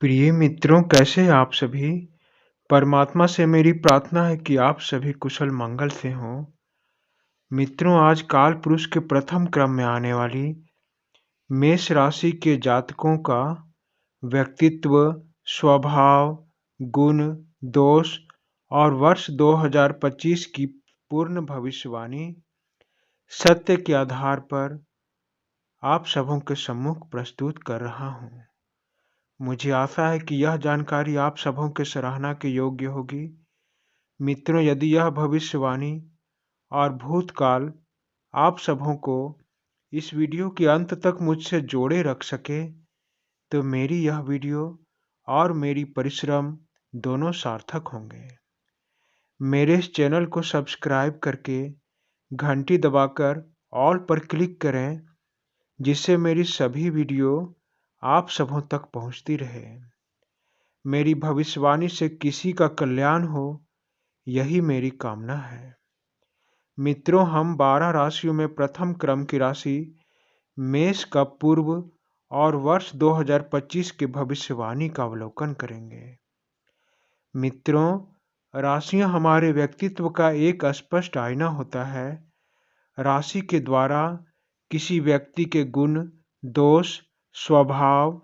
प्रिय मित्रों, कैसे हैं आप सभी? परमात्मा से मेरी प्रार्थना है कि आप सभी कुशल मंगल से हों। मित्रों, आज काल पुरुष के प्रथम क्रम में आने वाली मेष राशि के जातकों का व्यक्तित्व, स्वभाव, गुण, दोष और वर्ष 2025 की पूर्ण भविष्यवाणी सत्य के आधार पर आप सबों के सम्मुख प्रस्तुत कर रहा हूँ। मुझे आशा है कि यह जानकारी आप सबों के सराहना के योग्य होगी। मित्रों, यदि यह भविष्यवाणी और भूतकाल आप सबों को इस वीडियो के अंत तक मुझसे जोड़े रख सके, तो मेरी यह वीडियो और मेरी परिश्रम दोनों सार्थक होंगे। मेरे इस चैनल को सब्सक्राइब करके घंटी दबाकर ऑल पर क्लिक करें, जिससे मेरी सभी वीडियो आप सबों तक पहुंचती रहे। मेरी भविष्यवाणी से किसी का कल्याण हो, यही मेरी कामना है। मित्रों, हम 12 राशियों में प्रथम क्रम की राशि मेष का पूर्व और वर्ष 2025 के भविष्यवाणी का अवलोकन करेंगे। मित्रों, राशियां हमारे व्यक्तित्व का एक स्पष्ट आईना होता है। राशि के द्वारा किसी व्यक्ति के गुण, दोष, स्वभाव,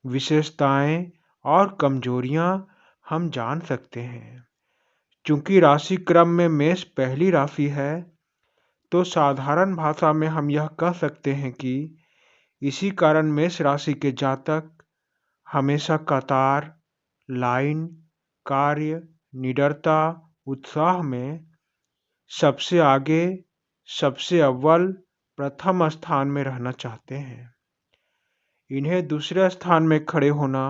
विशेषताएं और कमजोरियां हम जान सकते हैं। चूंकि राशि क्रम में मेष पहली राशि है, तो साधारण भाषा में हम यह कह सकते हैं कि इसी कारण मेष राशि के जातक हमेशा कतार, लाइन, कार्य, निडरता, उत्साह में सबसे आगे, सबसे अव्वल, प्रथम स्थान में रहना चाहते हैं। इन्हें दूसरे स्थान में खड़े होना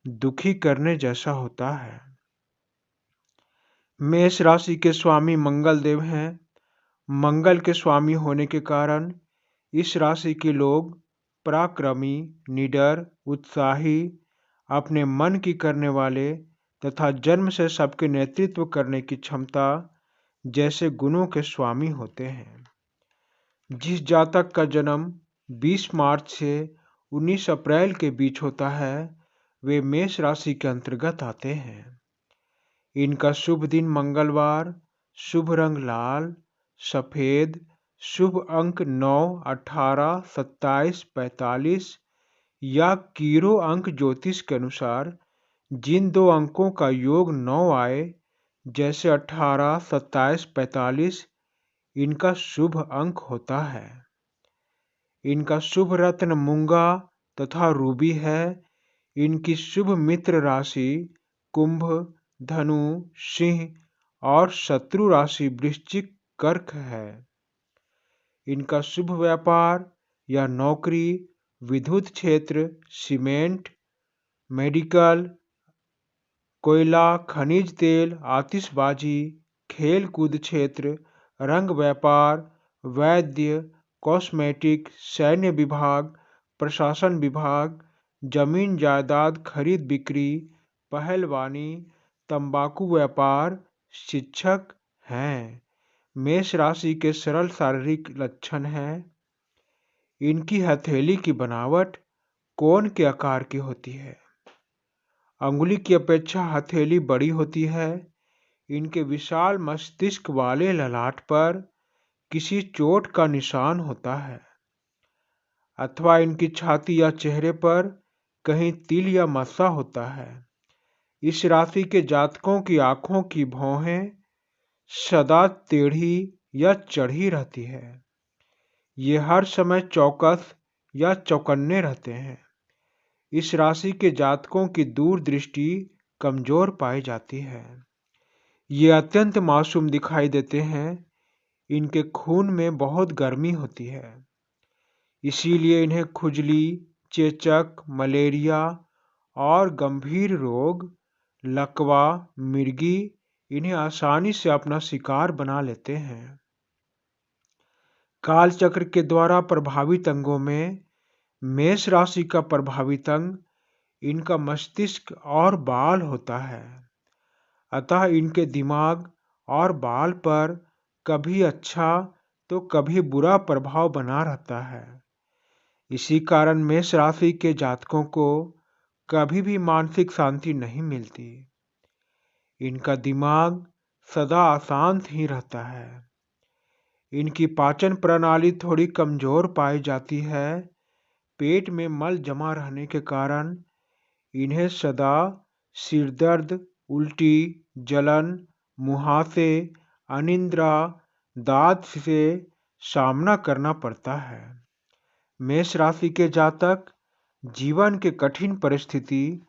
दुखी करने जैसा होता है। मेष राशि के स्वामी मंगल देव हैं। मंगल के स्वामी होने के कारण इस राशि के लोग पराक्रमी, निडर, उत्साही, अपने मन की करने वाले तथा जन्म से सबके नेतृत्व करने की क्षमता जैसे गुणों के स्वामी होते हैं। जिस जातक का जन्म 20 मार्च से 19 अप्रैल के बीच होता है, वे मेष राशि के अंतर्गत आते हैं। इनका शुभ दिन मंगलवार, शुभ रंग लाल, सफेद, शुभ अंक 9, 18, 27, 45 या कीरो अंक ज्योतिष के अनुसार जिन दो अंकों का योग 9 आए, जैसे 18, 27, 45, इनका शुभ अंक होता है। इनका शुभ रत्न मूंगा तथा रूबी है। इनकी शुभ मित्र राशि कुंभ, धनु, सिंह और शत्रु राशि वृश्चिक, कर्क है। इनका शुभ व्यापार या नौकरी विद्युत क्षेत्र, सीमेंट, मेडिकल, कोयला, खनिज तेल, आतिशबाजी, खेल कूद क्षेत्र, रंग व्यापार, वैद्य, कॉस्मेटिक, सैन्य विभाग, प्रशासन विभाग, जमीन जायदाद खरीद बिक्री, पहलवानी, तंबाकू व्यापार, शिक्षक हैं। मेष राशि के सरल शारीरिक लक्षण हैं। इनकी हथेली की बनावट कोन के आकार की होती है। अंगुली की अपेक्षा हथेली बड़ी होती है। इनके विशाल मस्तिष्क वाले ललाट पर किसी चोट का निशान होता है, अथवा इनकी छाती या चेहरे पर कहीं तिल या मस्सा होता है। इस राशि के जातकों की आंखों की भौहें सदा टेढ़ी या चढ़ी रहती है। ये हर समय चौकस या चौकन्ने रहते हैं। इस राशि के जातकों की दूरदृष्टि कमजोर पाई जाती है। ये अत्यंत मासूम दिखाई देते हैं। इनके खून में बहुत गर्मी होती है, इसीलिए इन्हें खुजली, चेचक, मलेरिया और गंभीर रोग, लकवा, मिर्गी इन्हें आसानी से अपना शिकार बना लेते हैं। काल चक्र के द्वारा प्रभावित अंगों में मेष राशि का प्रभावित अंग इनका मस्तिष्क और बाल होता है। अतः इनके दिमाग और बाल पर कभी अच्छा तो कभी बुरा प्रभाव बना रहता है। इसी कारण मेष राशि के जातकों को कभी भी मानसिक शांति नहीं मिलती। इनका दिमाग सदा अशांत ही रहता है। इनकी पाचन प्रणाली थोड़ी कमजोर पाई जाती है। पेट में मल जमा रहने के कारण इन्हें सदा सिर दर्द, उल्टी, जलन, मुहासे, अनिद्रा, दांत से सामना करना पड़ता है। मेष राशि के जातक जीवन के कठिन परिस्थिति,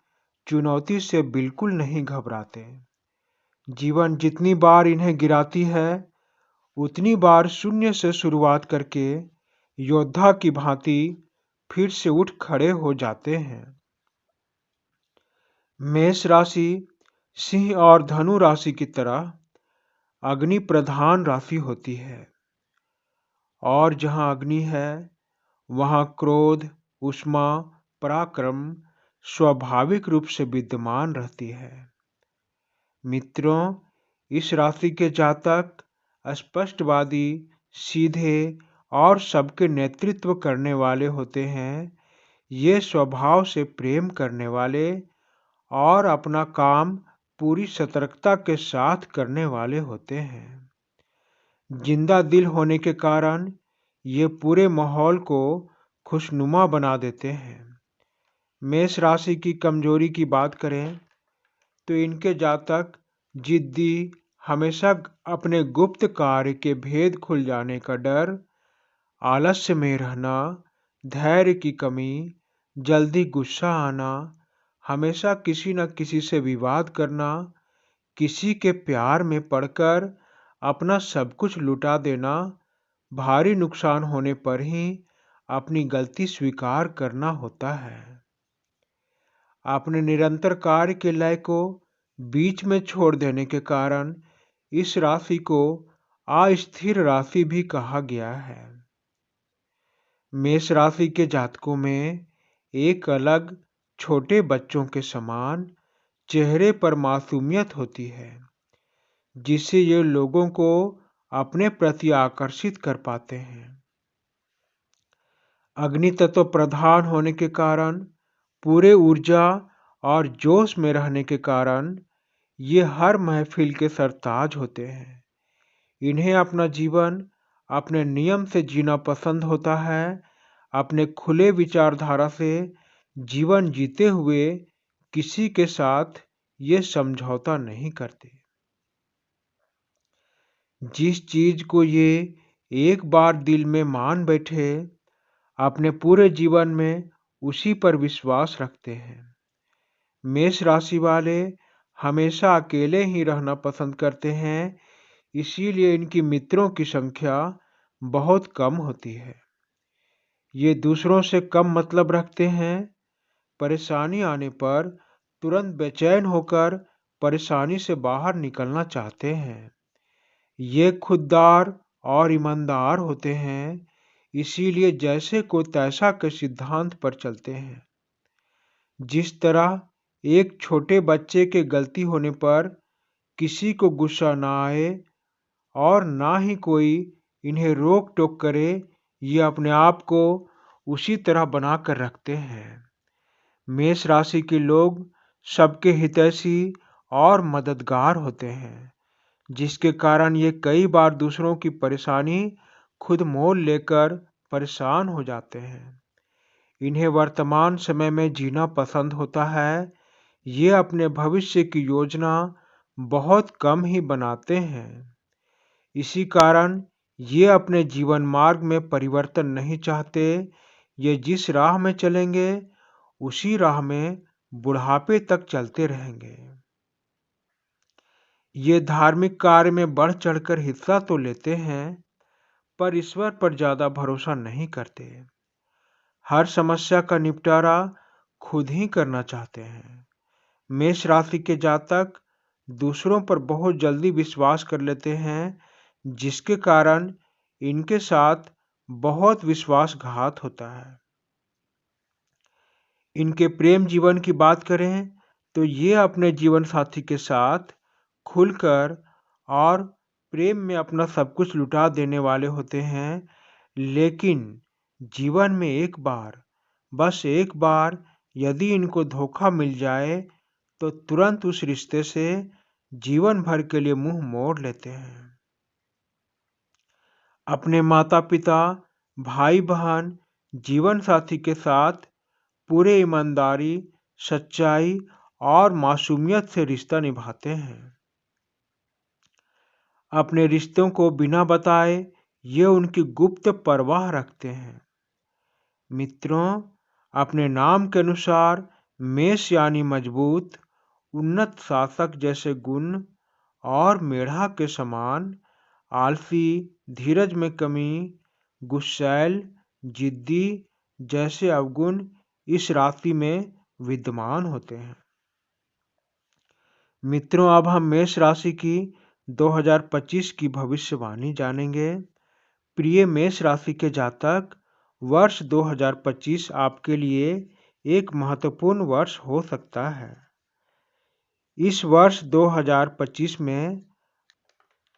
चुनौती से बिल्कुल नहीं घबराते। जीवन जितनी बार इन्हें गिराती है, उतनी बार शून्य से शुरुआत करके योद्धा की भांति फिर से उठ खड़े हो जाते हैं। मेष राशि सिंह और धनु राशि की तरह अग्नि प्रधान राशि होती है, और जहां अग्नि है वहां क्रोध, उष्मा, पराक्रम स्वाभाविक रूप से विद्यमान रहती है। मित्रों, इस राशि के जातक स्पष्टवादी, सीधे और सबके नेतृत्व करने वाले होते हैं। ये स्वभाव से प्रेम करने वाले और अपना काम पूरी सतर्कता के साथ करने वाले होते हैं। जिंदा दिल होने के कारण ये पूरे माहौल को खुशनुमा बना देते हैं। मेष राशि की कमजोरी की बात करें तो इनके जातक जिद्दी, हमेशा अपने गुप्त कार्य के भेद खुल जाने का डर, आलस्य में रहना, धैर्य की कमी, जल्दी गुस्सा आना, हमेशा किसी न किसी से विवाद करना, किसी के प्यार में पड़कर अपना सब कुछ लुटा देना, भारी नुकसान होने पर ही अपनी गलती स्वीकार करना होता है। अपने निरंतर कार्य के लय को बीच में छोड़ देने के कारण इस राशि को अस्थिर राशि भी कहा गया है। मेष राशि के जातकों में एक अलग छोटे बच्चों के समान चेहरे पर मासूमियत होती है, जिससे ये लोगों को अपने प्रति आकर्षित कर पाते हैं। अग्नि तत्व प्रधान होने के कारण पूरे ऊर्जा और जोश में रहने के कारण ये हर महफिल के सरताज होते हैं। इन्हें अपना जीवन अपने नियम से जीना पसंद होता है। अपने खुले विचारधारा से जीवन जीते हुए किसी के साथ ये समझौता नहीं करते। जिस चीज को ये एक बार दिल में मान बैठे, अपने पूरे जीवन में उसी पर विश्वास रखते हैं। मेष राशि वाले हमेशा अकेले ही रहना पसंद करते हैं, इसीलिए इनकी मित्रों की संख्या बहुत कम होती है। ये दूसरों से कम मतलब रखते हैं। परेशानी आने पर तुरंत बेचैन होकर परेशानी से बाहर निकलना चाहते हैं। ये खुददार और ईमानदार होते हैं, इसीलिए जैसे को तैसा के सिद्धांत पर चलते हैं। जिस तरह एक छोटे बच्चे के गलती होने पर किसी को गुस्सा ना आए और ना ही कोई इन्हें रोक टोक करे, ये अपने आप को उसी तरह बनाकर रखते हैं। मेष राशि के लोग सबके हितैषी और मददगार होते हैं, जिसके कारण ये कई बार दूसरों की परेशानी खुद मोल लेकर परेशान हो जाते हैं। इन्हें वर्तमान समय में जीना पसंद होता है। ये अपने भविष्य की योजना बहुत कम ही बनाते हैं। इसी कारण ये अपने जीवन मार्ग में परिवर्तन नहीं चाहते। ये जिस राह में चलेंगे उसी राह में बुढ़ापे तक चलते रहेंगे। ये धार्मिक कार्य में बढ़ चढ़कर हिस्सा तो लेते हैं, पर ईश्वर पर ज्यादा भरोसा नहीं करते। हर समस्या का निपटारा खुद ही करना चाहते हैं। मेष राशि के जातक दूसरों पर बहुत जल्दी विश्वास कर लेते हैं, जिसके कारण इनके साथ बहुत विश्वासघात होता है। इनके प्रेम जीवन की बात करें तो ये अपने जीवन साथी के साथ खुलकर और प्रेम में अपना सब कुछ लुटा देने वाले होते हैं, लेकिन जीवन में एक बार, बस एक बार यदि इनको धोखा मिल जाए तो तुरंत उस रिश्ते से जीवन भर के लिए मुंह मोड़ लेते हैं। अपने माता पिता, भाई बहन, जीवन साथी के साथ पूरे ईमानदारी, सच्चाई और मासूमियत से रिश्ता निभाते हैं। अपने रिश्तों को बिना बताए ये उनकी गुप्त परवाह रखते हैं। मित्रों, अपने नाम के अनुसार मेष यानी मजबूत, उन्नत शासक जैसे गुण और मेढ़ा के समान आलसी, धीरज में कमी, गुस्सैल, जिद्दी जैसे अवगुण इस राशि में विद्यमान होते हैं। मित्रों, अब हम मेष राशि की 2025 की भविष्यवाणी जानेंगे। प्रिय मेष राशि के जातक, वर्ष 2025 आपके लिए एक महत्वपूर्ण वर्ष हो सकता है। इस वर्ष 2025 में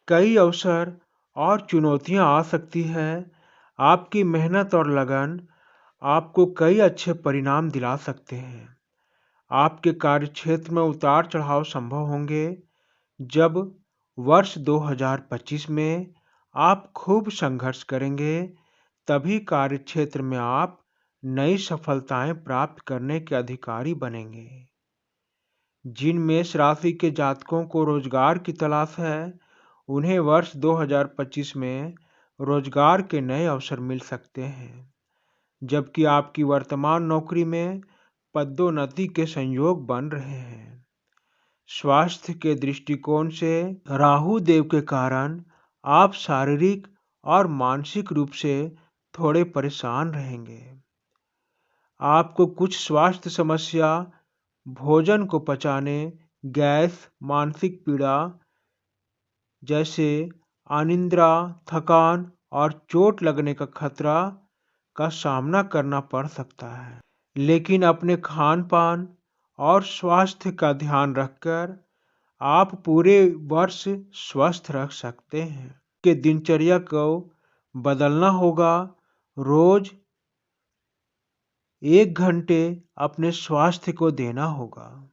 कई अवसर और चुनौतियां आ सकती हैं। आपकी मेहनत और लगन आपको कई अच्छे परिणाम दिला सकते हैं। आपके कार्यक्षेत्र में उतार चढ़ाव संभव होंगे। जब वर्ष 2025 में आप खूब संघर्ष करेंगे, तभी कार्यक्षेत्र में आप नई सफलताएं प्राप्त करने के अधिकारी बनेंगे। जिन मेष राशि के जातकों को रोजगार की तलाश है, उन्हें वर्ष 2025 में रोजगार के नए अवसर मिल सकते हैं। जबकि आपकी वर्तमान नौकरी में पदोन्नति के संयोग बन रहे हैं। स्वास्थ्य के दृष्टिकोण से राहु देव के कारण आप शारीरिक और मानसिक रूप से थोड़े परेशान रहेंगे। आपको कुछ स्वास्थ्य समस्या, भोजन को पचाने, गैस, मानसिक पीड़ा जैसे अनिद्रा, थकान और चोट लगने का खतरा का सामना करना पड़ सकता है। लेकिन अपने खान पान और स्वास्थ्य का ध्यान रखकर आप पूरे वर्ष स्वस्थ रह सकते हैं। कि दिनचर्या को बदलना होगा। रोज 1 घंटे अपने स्वास्थ्य को देना होगा।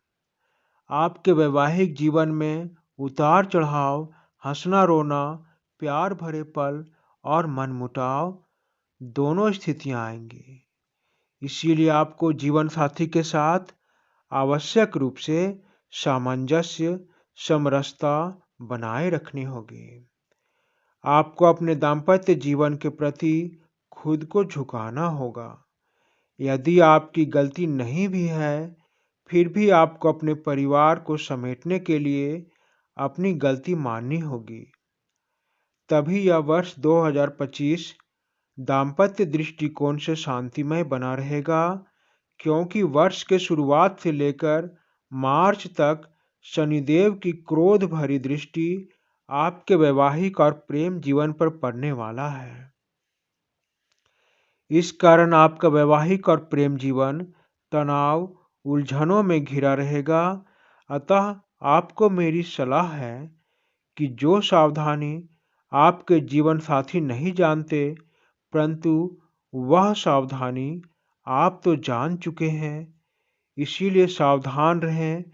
आपके वैवाहिक जीवन में उतार चढ़ाव, हंसना रोना, प्यार भरे पल और मनमुटाव दोनों स्थितियां आएंगी। इसीलिए आपको जीवन साथी के साथ आवश्यक रूप से सामंजस्य, समरसता बनाए रखनी होगी। आपको अपने दाम्पत्य जीवन के प्रति खुद को झुकाना होगा। यदि आपकी गलती नहीं भी है, फिर भी आपको अपने परिवार को समेटने के लिए अपनी गलती माननी होगी। तभी यह वर्ष 2025 दाम्पत्य दृष्टिकोण से शांतिमय बना रहेगा, क्योंकि वर्ष के शुरुआत से लेकर मार्च तक शनिदेव की क्रोध भरी दृष्टि आपके वैवाहिक और प्रेम जीवन पर पड़ने वाला है। इस कारण आपका वैवाहिक और प्रेम जीवन तनाव, उलझनों में घिरा रहेगा। अतः आपको मेरी सलाह है कि जो सावधानी आपके जीवन साथी नहीं जानते, परंतु वह सावधानी आप तो जान चुके हैं। इसीलिए सावधान रहें।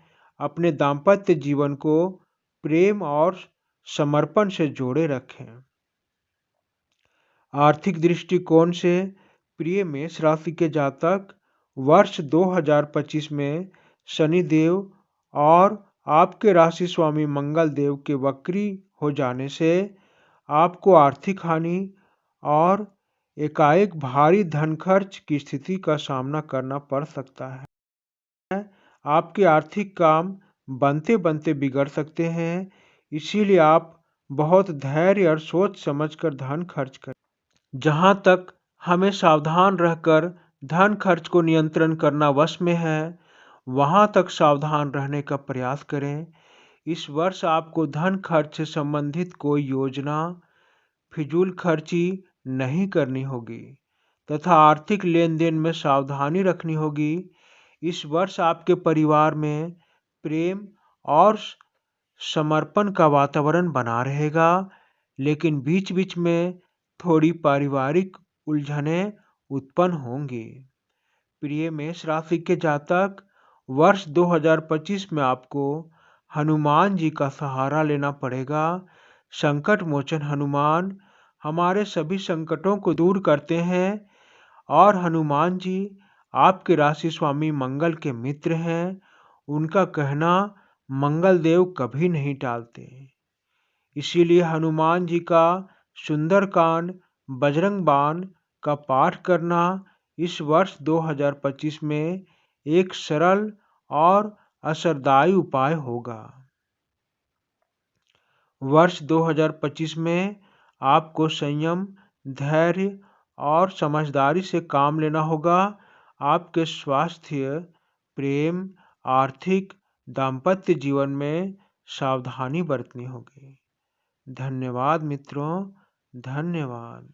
अपने दाम्पत्य जीवन को प्रेम और समर्पण से जोड़े रखें। आर्थिक दृष्टिकोण से प्रिय मेष राशि के जातक, वर्ष 2025 में शनिदेव और आपके राशि स्वामी मंगल देव के वक्री हो जाने से आपको आर्थिक हानि और एकाएक भारी धन खर्च की स्थिति का सामना करना पड़ सकता है। आपके आर्थिक काम बनते बनते बिगड़ सकते हैं। इसीलिए आप बहुत धैर्य और सोच समझकर धन खर्च करें। जहां तक हमें सावधान रहकर धन खर्च को नियंत्रण करना वश में है, वहां तक सावधान रहने का प्रयास करें। इस वर्ष आपको धन खर्च से संबंधित कोई योजना, फिजूल खर्ची नहीं करनी होगी तथा आर्थिक लेन देन में सावधानी रखनी होगी। इस वर्ष आपके परिवार में प्रेम और समर्पण का वातावरण बना रहेगा, लेकिन बीच बीच में थोड़ी पारिवारिक उलझनें उत्पन्न होंगी। प्रिय मेष राशि के जातक, वर्ष 2025 में आपको हनुमान जी का सहारा लेना पड़ेगा। संकट मोचन हनुमान हमारे सभी संकटों को दूर करते हैं और हनुमान जी आपके राशि स्वामी मंगल के मित्र हैं। उनका कहना मंगल देव कभी नहीं टालते। इसीलिए हनुमान जी का सुंदरकांड, बजरंग बाण का पाठ करना इस वर्ष 2025 में एक सरल और असरदायी उपाय होगा। वर्ष 2025 में आपको संयम, धैर्य और समझदारी से काम लेना होगा। आपके स्वास्थ्य, प्रेम, आर्थिक, दाम्पत्य जीवन में सावधानी बरतनी होगी। धन्यवाद मित्रों, धन्यवाद।